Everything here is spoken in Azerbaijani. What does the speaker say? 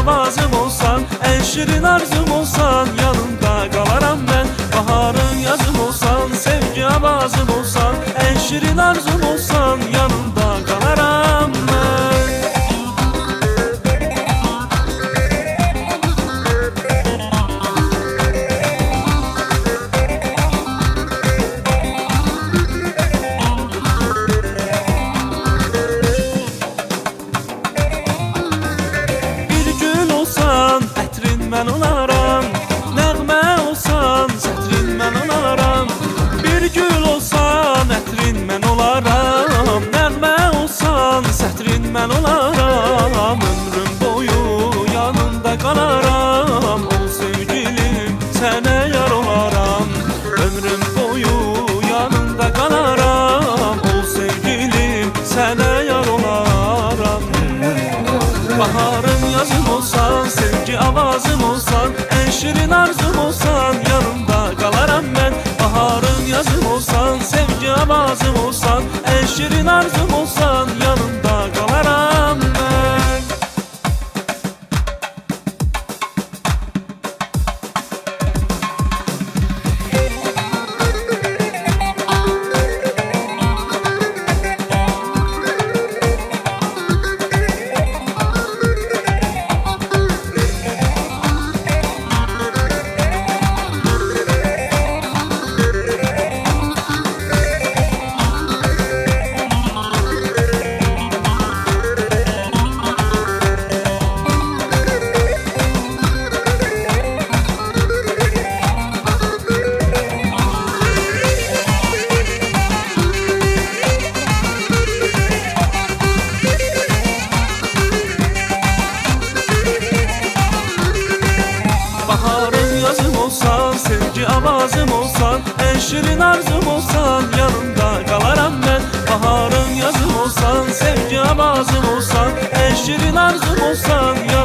avazım olsan, en şirin arzum olsan, yanımda qalaram mən. Baharın yazım olsan, sevgi avazım olsan, en şirin arzum olsan, yanımda qalaram mən. Mən olaram, nəğmə olsan, sətrin mən olaram. Bir gül olsan, ətrin mən olaram. Nəğmə olsan, sətrin mən olaram. Ömrüm boyu yanında qalaram. Ol sevgilim, sənə yar olaram. Ömrüm boyu yanında qalaram. Ol sevgilim, sənə yar olaram. Baharın yazım olsan, sevgi avazım olsan, en şirin arzum olsan, yanımda qalaram mən. Baharın yazım olsan, sevgi avazım olsan, en şirin arzum olsan, yanımda qalaram mən. Sevgi avazım olsan, en şirin arzum olsan, yanımda qalaram mən. Baharın yazım olsan, sevgi avazım olsan, en şirin arzum olsan, yanımda